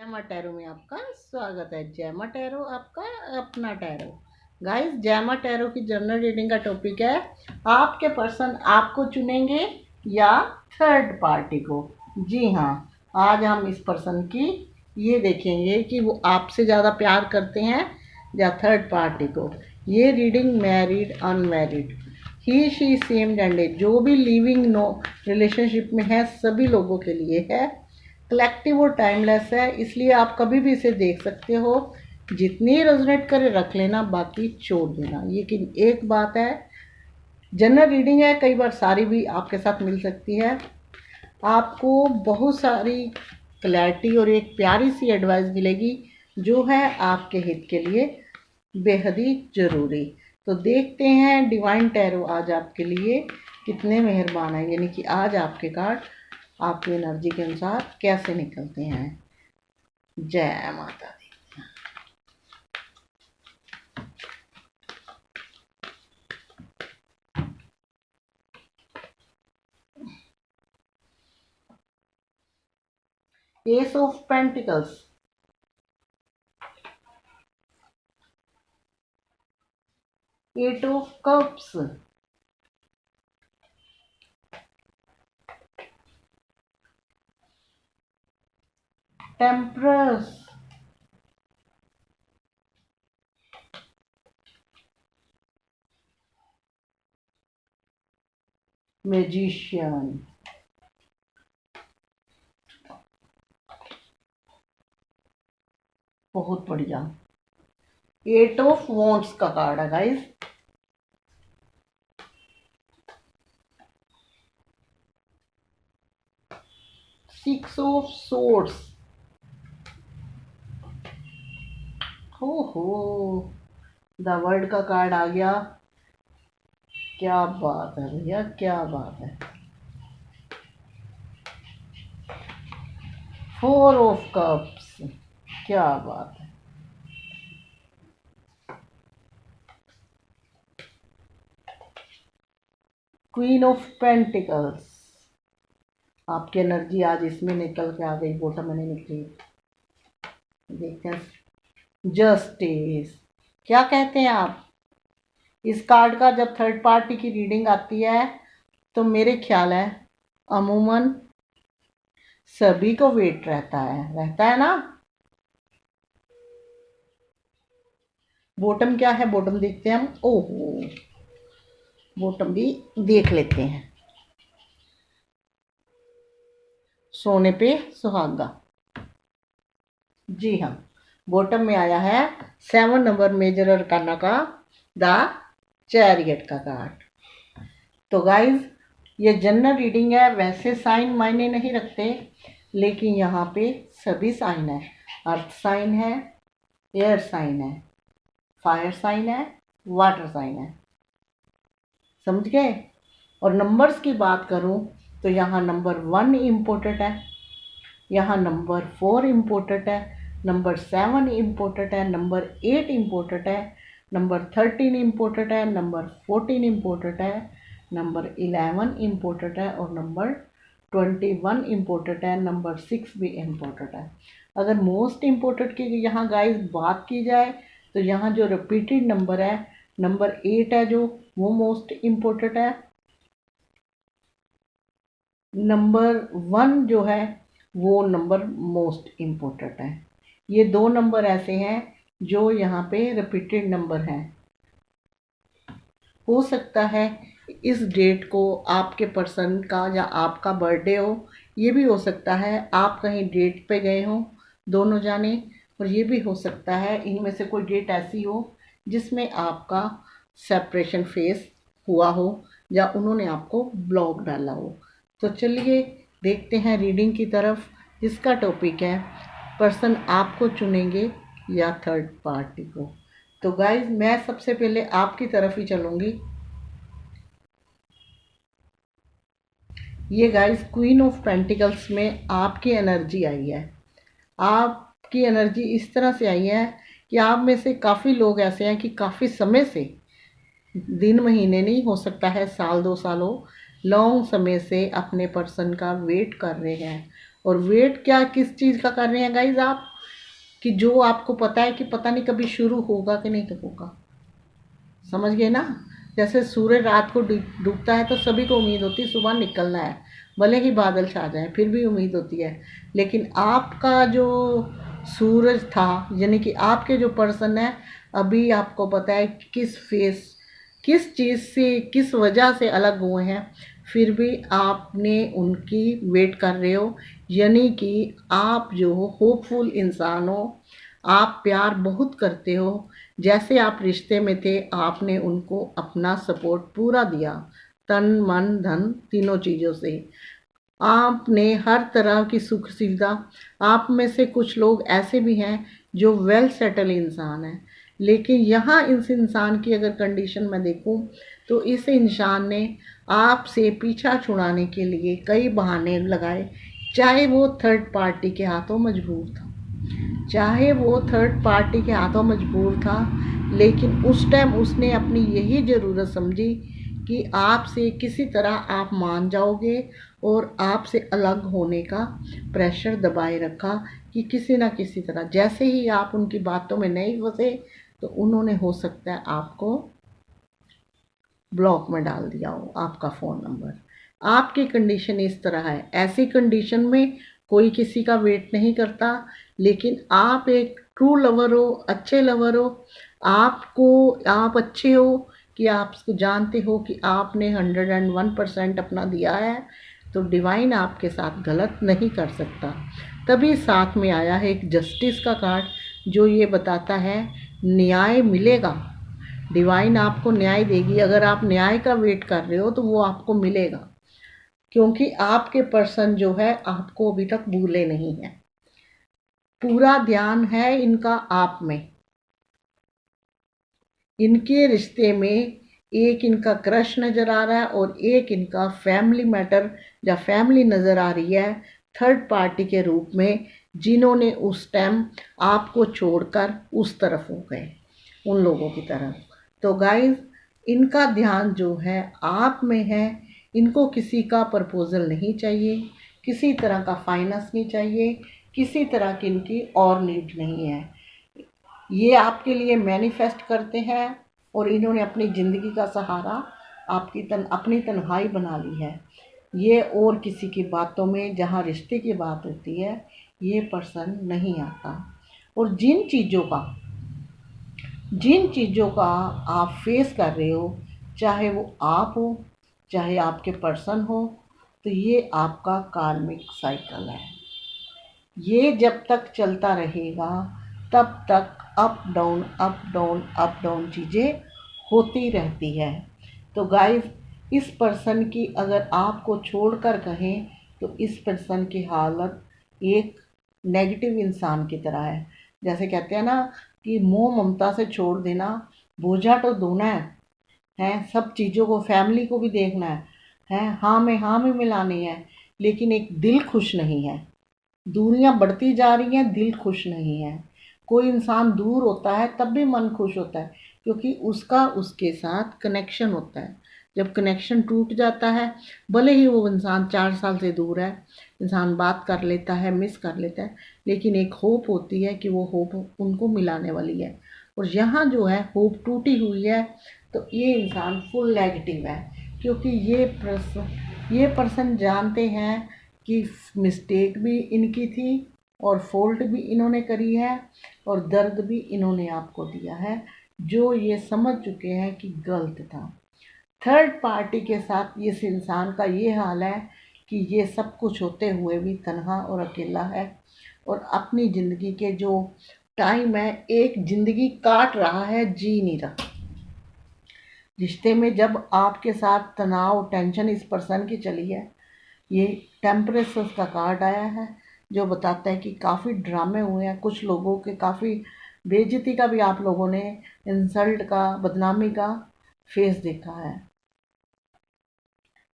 जैमा टैरो में आपका स्वागत है। जैमा टैरो आपका अपना टैरो। गाइस, जैमा टैरो की जनरल रीडिंग का टॉपिक है आपके पर्सन आपको चुनेंगे या थर्ड पार्टी को। जी हाँ, आज हम इस पर्सन की ये देखेंगे कि वो आपसे ज़्यादा प्यार करते हैं या थर्ड पार्टी को। ये reading married unmarried he she same gender जो भी लिविंग नो रिलेशनशिप में है सभी लोगों के लिए है। कलेक्टिव और टाइमलेस है, इसलिए आप कभी भी इसे देख सकते हो। जितनी रेजोनेट करे रख लेना, बाकी छोड़ देना। लेकिन एक बात है, जनरल रीडिंग है, कई बार सारी भी आपके साथ मिल सकती है। आपको बहुत सारी क्लैरिटी और एक प्यारी सी एडवाइस मिलेगी जो है आपके हित के लिए बेहद ही ज़रूरी। तो देखते हैं डिवाइन टैरो आज आपके लिए कितने मेहरबान है, यानी कि आज आपके कार्ड आपकी एनर्जी के अनुसार कैसे निकलते हैं। जय माता दी। Ace of pentacles, eight of cups, temperance, magician. बहुत बढ़िया। एट ऑफ वॉन्ट्स का कार्ड है गाइस। Six of swords. हो द वर्ल्ड का कार्ड आ गया। क्या बात है भैया, क्या बात है। फोर ऑफ कप्स, क्या बात है। क्वीन ऑफ पेंटिकल्स, आपकी एनर्जी आज इसमें निकल के आ गई, बॉटम में नहीं निकली। देखते हैं जस्टिस। क्या कहते हैं आप इस कार्ड का? जब थर्ड पार्टी की रीडिंग आती है तो मेरे ख्याल है अमूमन सभी को वेट रहता है ना। बॉटम क्या है, बॉटम देखते हैं हम। ओहो, बॉटम भी देख लेते हैं। सोने पे सुहागा। जी हाँ, बॉटम में आया है 7 नंबर मेजर अरकाना का द चैरियट का कार्ड। तो गाइज, ये जनरल रीडिंग है, वैसे साइन मायने नहीं रखते, लेकिन यहाँ पे सभी साइन है। अर्थ साइन है, एयर साइन है, फायर साइन है, वाटर साइन है। समझ गए? और नंबर्स की बात करूँ तो यहाँ नंबर 1 इम्पोर्टेंट है, यहाँ नंबर 4 इम्पोर्टेंट है, नंबर 7 इम्पोर्टेंट है, नंबर 8 इम्पोर्टेंट है, नंबर 13 इम्पोर्टेंट है, नंबर 14 इम्पोर्टेंट है, नंबर 11 इम्पोर्टेंट है और नंबर 21 इम्पोर्टेंट है, नंबर 6 भी इम्पोर्टेंट है। अगर मोस्ट इम्पोर्टेंट की यहाँ गाइस बात की जाए तो यहाँ जो रिपीटेड नंबर है, नंबर 8 है जो वो मोस्ट इम्पोर्टेंट है। नंबर 1 जो है वो नंबर मोस्ट इम्पोर्टेंट है। ये 2 नंबर ऐसे हैं जो यहाँ पे रिपीटेड नंबर हैं। हो सकता है इस डेट को आपके पर्सन का या आपका बर्थडे हो, ये भी हो सकता है आप कहीं डेट पे गए हो दोनों जाने, और ये भी हो सकता है इनमें से कोई डेट ऐसी हो जिसमें आपका सेपरेशन फेस हुआ हो या उन्होंने आपको ब्लॉक डाला हो। तो चलिए देखते हैं रीडिंग की तरफ, जिसका टॉपिक है पर्सन आपको चुनेंगे या थर्ड पार्टी को। तो गाइज, मैं सबसे पहले आपकी तरफ ही चलूँगी। ये गाइस क्वीन ऑफ पेंटिकल्स में आपकी एनर्जी आई है। आपकी एनर्जी इस तरह से आई है कि आप में से काफ़ी लोग ऐसे हैं कि काफ़ी समय से, दिन महीने नहीं, हो सकता है साल 2 साल हो, लॉन्ग समय से अपने पर्सन का वेट कर रहे हैं और वेट क्या किस चीज़ का कर रहे हैं गाइज आप, कि जो आपको पता है कि पता नहीं कभी शुरू होगा कि नहीं होगा। समझ गए ना। जैसे सूर्य रात को डूबता है तो सभी को उम्मीद होती है सुबह निकलना है, भले ही बादल छा जाए फिर भी उम्मीद होती है। लेकिन आपका जो सूरज था, यानी कि आपके जो पर्सन है, अभी आपको पता है कि किस चीज़ से किस वजह से अलग हुए हैं, फिर भी आपने उनकी वेट कर रहे हो। यानी कि आप जो होपफुल इंसान हो, आप प्यार बहुत करते हो। जैसे आप रिश्ते में थे आपने उनको अपना सपोर्ट पूरा दिया, तन मन धन तीनों चीज़ों से। आपने हर तरह की सुख सुविधा, आप में से कुछ लोग ऐसे भी हैं जो वेल सेटल इंसान हैं, लेकिन यहाँ इस इंसान की अगर कंडीशन मैं देखूं तो इस इंसान ने आपसे पीछा छुड़ाने के लिए कई बहाने लगाए। चाहे वो थर्ड पार्टी के हाथों मजबूर था, चाहे वो थर्ड पार्टी के हाथों मजबूर था, लेकिन उस टाइम उसने अपनी यही ज़रूरत समझी कि आपसे किसी तरह आप मान जाओगे, और आपसे अलग होने का प्रेशर दबाए रखा कि किसी ना किसी तरह जैसे ही आप उनकी बातों में नहीं फंसे तो उन्होंने हो सकता है आपको ब्लॉक में डाल दिया हो, आपका फ़ोन नंबर। आपकी कंडीशन इस तरह है। ऐसी कंडीशन में कोई किसी का वेट नहीं करता, लेकिन आप एक ट्रू लवर हो, अच्छे लवर हो। आपको आप अच्छे हो कि आप इसको जानते हो कि आपने 101% अपना दिया है, तो डिवाइन आपके साथ गलत नहीं कर सकता। तभी साथ में आया है एक जस्टिस का कार्ड जो ये बताता है न्याय मिलेगा। डिवाइन आपको न्याय देगी। अगर आप न्याय का वेट कर रहे हो तो वो आपको मिलेगा, क्योंकि आपके पर्सन जो है आपको अभी तक भूले नहीं है। पूरा ध्यान है इनका आप में। इनके रिश्ते में एक इनका क्रश नज़र आ रहा है और एक इनका फैमिली मैटर या फैमिली नज़र आ रही है थर्ड पार्टी के रूप में, जिन्होंने उस टाइम आपको छोड़कर उस तरफ हो गए, उन लोगों की तरफ। तो गाइस, इनका ध्यान जो है आप में है। इनको किसी का प्रपोजल नहीं चाहिए, किसी तरह का फाइनेंस नहीं चाहिए, किसी तरह की इनकी और नीड नहीं है। ये आपके लिए मैनिफेस्ट करते हैं और इन्होंने अपनी ज़िंदगी का सहारा अपनी तन्हाई बना ली है। ये और किसी की बातों में, जहाँ रिश्ते की बात होती है, ये पर्सन नहीं आता। और जिन चीज़ों का आप फेस कर रहे हो, चाहे वो आप हो चाहे आपके पर्सन हो, तो ये आपका कार्मिक साइकिल है। ये जब तक चलता रहेगा तब तक up down up down up down चीज़ें होती रहती है। तो गाइस, इस पर्सन की अगर आपको छोड़कर कहें तो इस पर्सन की हालत एक नेगेटिव इंसान की तरह है। जैसे कहते हैं ना कि मोह ममता से छोड़ देना, बोझा तो धोना है, सब चीज़ों को, फैमिली को भी देखना है, हाँ में हाँ में मिलानी है, लेकिन एक दिल खुश नहीं है। दूरियां बढ़ती जा रही हैं, दिल खुश नहीं है। कोई इंसान दूर होता है तब भी मन खुश होता है, क्योंकि उसका उसके साथ कनेक्शन होता है। जब कनेक्शन टूट जाता है, भले ही वो इंसान 4 साल से दूर है, इंसान बात कर लेता है, मिस कर लेता है, लेकिन एक होप होती है कि वो होप उनको मिलाने वाली है। और यहाँ जो है होप टूटी हुई है, तो ये इंसान फुल नेगेटिव है, क्योंकि ये पर्सन जानते हैं कि मिस्टेक भी इनकी थी और फॉल्ट भी इन्होंने करी है और दर्द भी इन्होंने आपको दिया है, जो ये समझ चुके हैं कि गलत था। थर्ड पार्टी के साथ इस इंसान का ये हाल है कि ये सब कुछ होते हुए भी तन्हा और अकेला है, और अपनी ज़िंदगी के जो टाइम है, एक ज़िंदगी काट रहा है, जी नहीं रहा। रिश्ते में जब आपके साथ तनाव टेंशन इस पर्सन की चली है, ये टेम्परेचर का कार्ड आया है जो बताता है कि काफ़ी ड्रामे हुए हैं, कुछ लोगों के काफ़ी बेइज्जती का भी आप लोगों ने, इंसल्ट का, बदनामी का फेस देखा है।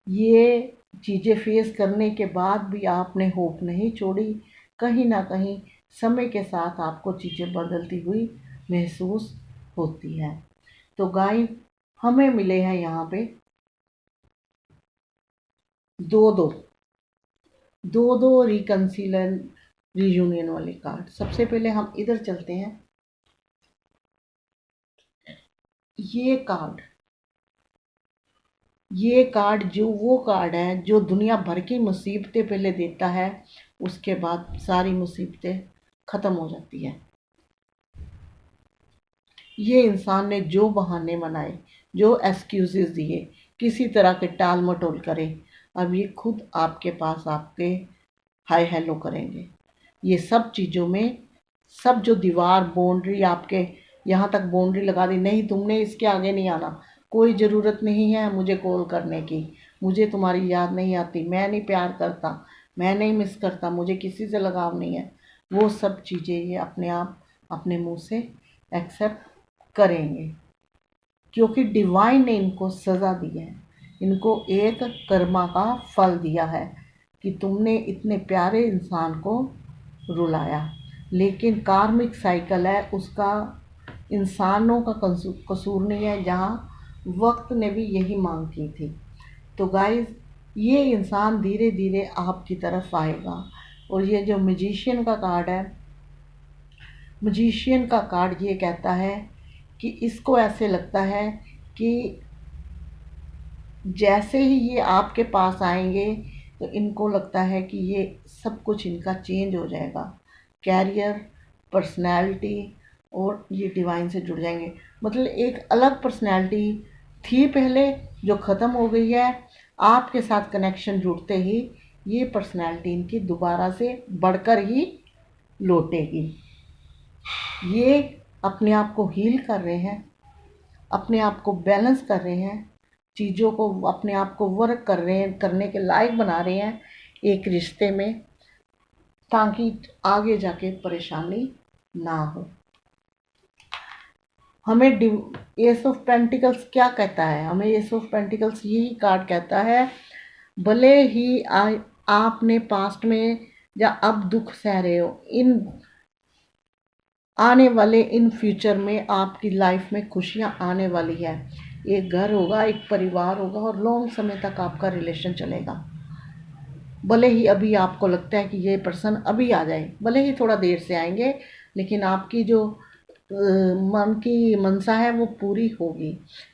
ये चीज़ें फेस करने के बाद भी आपने होप नहीं छोड़ी। कहीं ना कहीं समय के साथ आपको चीज़ें बदलती हुई महसूस होती हैं। तो गाइस, हमें मिले हैं यहाँ पे दो दो दो दो रिकन्सिलन रीयूनियन वाले कार्ड। सबसे पहले हम इधर चलते हैं। ये कार्ड, ये कार्ड जो वो कार्ड है जो दुनिया भर की मुसीबतें पहले देता है, उसके बाद सारी मुसीबतें ख़त्म हो जाती है। ये इंसान ने जो बहाने बनाए, जो एक्सक्यूजेस दिए, किसी तरह के टाल मटोल करे, अब ये खुद आपके पास आपके हाय हेलो करेंगे। ये सब चीज़ों में, सब जो दीवार बाउंड्री आपके यहाँ तक बाउंड्री लगा दी, नहीं तुमने इसके आगे नहीं आना, कोई ज़रूरत नहीं है मुझे कॉल करने की, मुझे तुम्हारी याद नहीं आती, मैं नहीं प्यार करता, मैं नहीं मिस करता, मुझे किसी से लगाव नहीं है, वो सब चीज़ें ये अपने आप अपने मुंह से एक्सेप्ट करेंगे, क्योंकि डिवाइन ने इनको सज़ा दी है, इनको एक कर्मा का फल दिया है कि तुमने इतने प्यारे इंसान को रुलाया। लेकिन कार्मिक साइकिल है उसका, इंसानों का कसूर नहीं है, जहाँ वक्त ने भी यही मांग की थी। तो गाइस, ये इंसान धीरे धीरे आपकी तरफ आएगा। और ये जो मैजिशियन का कार्ड है, मैजिशियन का कार्ड ये कहता है कि इसको ऐसे लगता है कि जैसे ही ये आपके पास आएंगे तो इनको लगता है कि ये सब कुछ इनका चेंज हो जाएगा, कैरियर, पर्सनैलिटी, और ये डिवाइन से जुड़ जाएंगे। मतलब एक अलग पर्सनैलिटी थी पहले जो ख़त्म हो गई है, आपके साथ कनेक्शन जुड़ते ही ये पर्सनैलिटी इनकी दोबारा से बढ़कर ही लौटेगी। ये अपने आप को हील कर रहे हैं, अपने आप को बैलेंस कर रहे हैं, चीज़ों को अपने आप को वर्क कर रहे हैं, करने के लायक बना रहे हैं एक रिश्ते में, ताकि आगे जाके परेशानी ना हो। हमें एस ऑफ पेंटिकल्स क्या कहता है? हमें एस ऑफ पेंटिकल्स यही कार्ड कहता है, भले ही आपने पास्ट में या अब दुख सह रहे हो, इन आने वाले इन फ्यूचर में आपकी लाइफ में खुशियाँ आने वाली है। एक घर होगा, एक परिवार होगा, और लॉन्ग समय तक आपका रिलेशन चलेगा। भले ही अभी आपको लगता है कि ये पर्सन अभी आ जाए, भले ही थोड़ा देर से आएंगे, लेकिन आपकी जो मन की मनसा है वो पूरी होगी।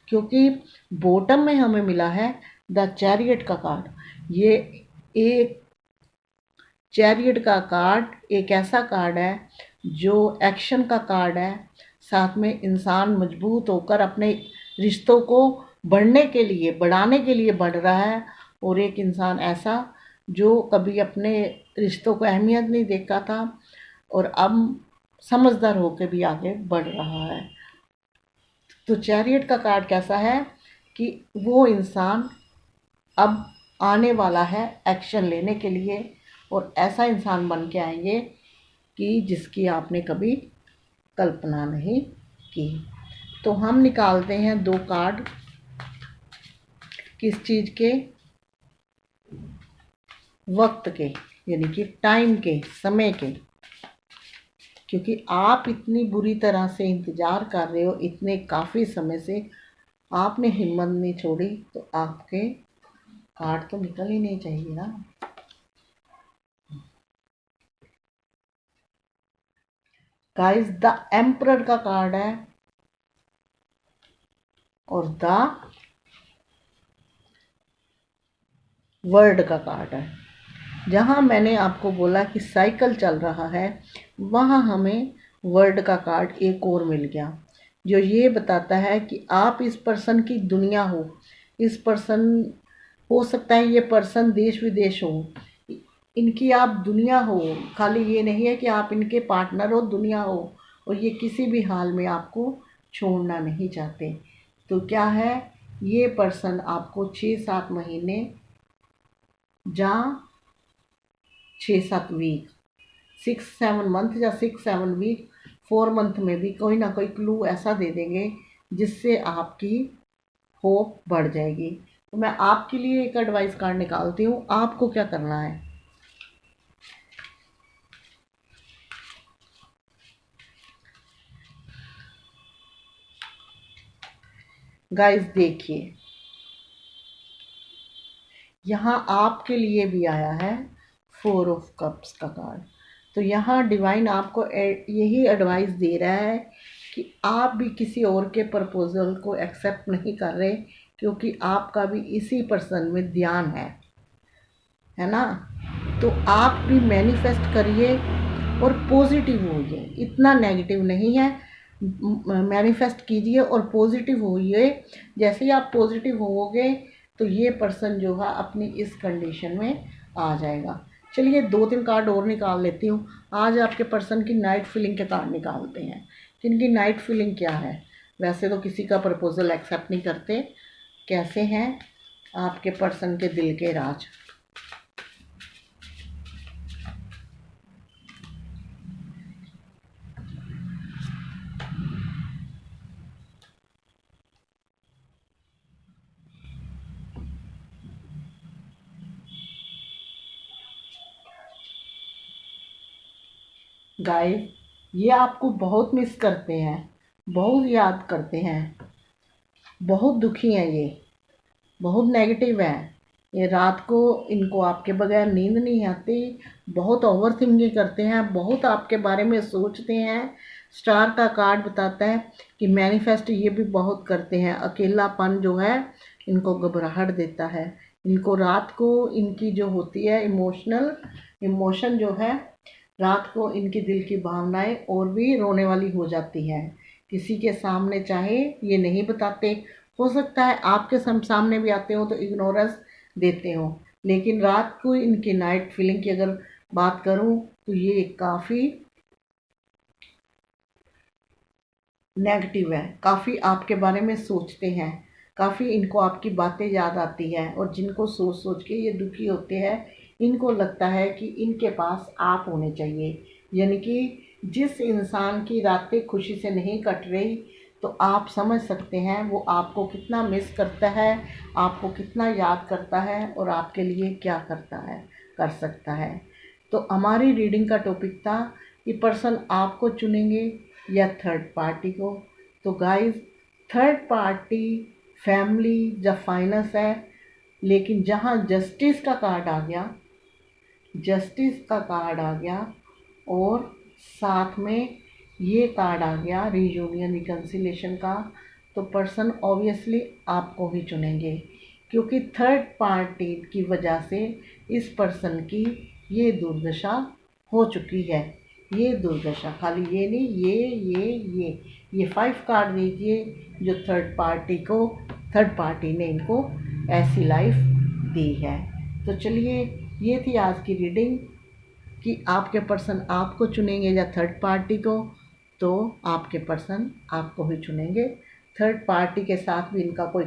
क्योंकि बॉटम में हमें मिला है द चैरियट का कार्ड। ये एक चैरियट का कार्ड एक ऐसा कार्ड है जो एक्शन का कार्ड है, साथ में इंसान मजबूत होकर अपने रिश्तों को बढ़ाने के लिए बढ़ रहा है, और एक इंसान ऐसा जो कभी अपने रिश्तों को अहमियत नहीं देखा था और अब समझदार होकर भी आगे बढ़ रहा है। तो चैरियट का कार्ड कैसा है कि वो इंसान अब आने वाला है एक्शन लेने के लिए, और ऐसा इंसान बन के आएंगे कि जिसकी आपने कभी कल्पना नहीं की। तो हम निकालते हैं दो कार्ड, किस चीज़ के? वक्त के, यानी कि टाइम के, समय के। क्योंकि आप इतनी बुरी तरह से इंतज़ार कर रहे हो, इतने काफ़ी समय से आपने हिम्मत नहीं छोड़ी, तो आपके कार्ड तो निकल ही नहीं चाहिए ना। गाइस, द एम्परर का कार्ड है और द वर्ल्ड का कार्ड है। जहाँ मैंने आपको बोला कि साइकिल चल रहा है, वहाँ हमें वर्ल्ड का कार्ड एक और मिल गया, जो ये बताता है कि आप इस पर्सन की दुनिया हो। इस पर्सन, हो सकता है ये पर्सन देश विदेश हो, इनकी आप दुनिया हो। खाली ये नहीं है कि आप इनके पार्टनर हो, दुनिया हो, और ये किसी भी हाल में आपको छोड़ना नहीं चाहते। तो क्या है, ये पर्सन आपको 6-7 महीने या 6-7 वीक, 6-7 मंथ या 6-7 वीक, 4 मंथ में भी कोई ना कोई क्लू ऐसा दे देंगे जिससे आपकी होप बढ़ जाएगी। तो मैं आपके लिए एक एडवाइस कार्ड निकालती हूँ, आपको क्या करना है। गाइस देखिए, यहाँ आपके लिए भी आया है 4 ऑफ कप्स का कार्ड। तो यहाँ डिवाइन आपको यही एडवाइस दे रहा है कि आप भी किसी और के प्रपोज़ल को एक्सेप्ट नहीं कर रहे, क्योंकि आपका भी इसी पर्सन में ध्यान है ना। तो आप भी मैनिफेस्ट करिए और पॉजिटिव होइए, इतना नेगेटिव नहीं है। मैनिफेस्ट कीजिए और पॉजिटिव होइए। जैसे ही आप पॉजिटिव होवोगे तो ये पर्सन जो है अपनी इस कंडीशन में आ जाएगा। चलिए 2-3 कार्ड और निकाल लेती हूँ। आज आपके पर्सन की नाइट फीलिंग के कार्ड निकालते हैं कि इनकी नाइट फीलिंग क्या है। वैसे तो किसी का प्रपोजल एक्सेप्ट नहीं करते। कैसे हैं आपके पर्सन के दिल के राज। गाइस, ये आपको बहुत मिस करते हैं, बहुत याद करते हैं, बहुत दुखी हैं, ये बहुत नेगेटिव है। ये रात को इनको आपके बगैर नींद नहीं आती, बहुत ओवर थिंकिंग करते हैं, बहुत आपके बारे में सोचते हैं। स्टार का कार्ड बताता है कि मैनिफेस्ट ये भी बहुत करते हैं। अकेलापन जो है इनको घबराहट देता है। इनको रात को इनकी जो होती है इमोशन जो है, रात को इनकी दिल की भावनाएं और भी रोने वाली हो जाती हैं। किसी के सामने चाहे ये नहीं बताते, हो सकता है आपके सामने भी आते हो तो इग्नोरेंस देते हो, लेकिन रात को इनकी नाइट फीलिंग की अगर बात करूं तो ये काफ़ी नेगेटिव है। काफ़ी आपके बारे में सोचते हैं, काफ़ी इनको आपकी बातें याद आती हैं, और जिनको सोच सोच के ये दुखी होते हैं, इनको लगता है कि इनके पास आप होने चाहिए। यानी कि जिस इंसान की रातें खुशी से नहीं कट रही, तो आप समझ सकते हैं वो आपको कितना मिस करता है, आपको कितना याद करता है, और आपके लिए क्या कर सकता है। तो हमारी रीडिंग का टॉपिक था कि पर्सन आपको चुनेंगे या थर्ड पार्टी को। तो गाइस, थर्ड पार्टी फैमिली या फाइनेंस है, लेकिन जहाँ जस्टिस का कार्ड आ गया और साथ में ये कार्ड आ गया रीयूनियन रिकन्सिलेशन का, तो पर्सन ऑब्वियसली आपको ही चुनेंगे, क्योंकि थर्ड पार्टी की वजह से इस पर्सन की ये दुर्दशा हो चुकी है। ये दुर्दशा खाली ये नहीं, ये 5 कार्ड दीजिए जो थर्ड पार्टी ने इनको ऐसी लाइफ दी है। तो चलिए, ये थी आज की रीडिंग कि आपके पर्सन आपको चुनेंगे या थर्ड पार्टी को। तो आपके पर्सन आपको ही चुनेंगे। थर्ड पार्टी के साथ भी इनका कोई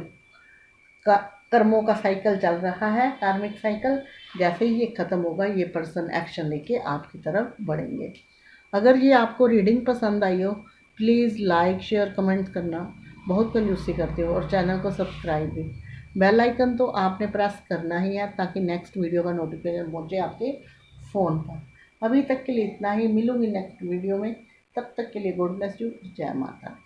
कर्मों का साइकिल चल रहा है, कार्मिक साइकिल। जैसे ही ये ख़त्म होगा, ये पर्सन एक्शन लेके आपकी तरफ बढ़ेंगे। अगर ये आपको रीडिंग पसंद आई हो, प्लीज़ लाइक शेयर कमेंट करना बहुत कंजूसी करते हो, और चैनल को सब्सक्राइब भी। बेल आइकन तो आपने प्रेस करना ही है ताकि नेक्स्ट वीडियो का नोटिफिकेशन पहुंचे आपके फ़ोन पर। अभी तक के लिए इतना ही, मिलूंगी नेक्स्ट वीडियो में। तब तक के लिए गॉड ब्लेस यू। जय माता।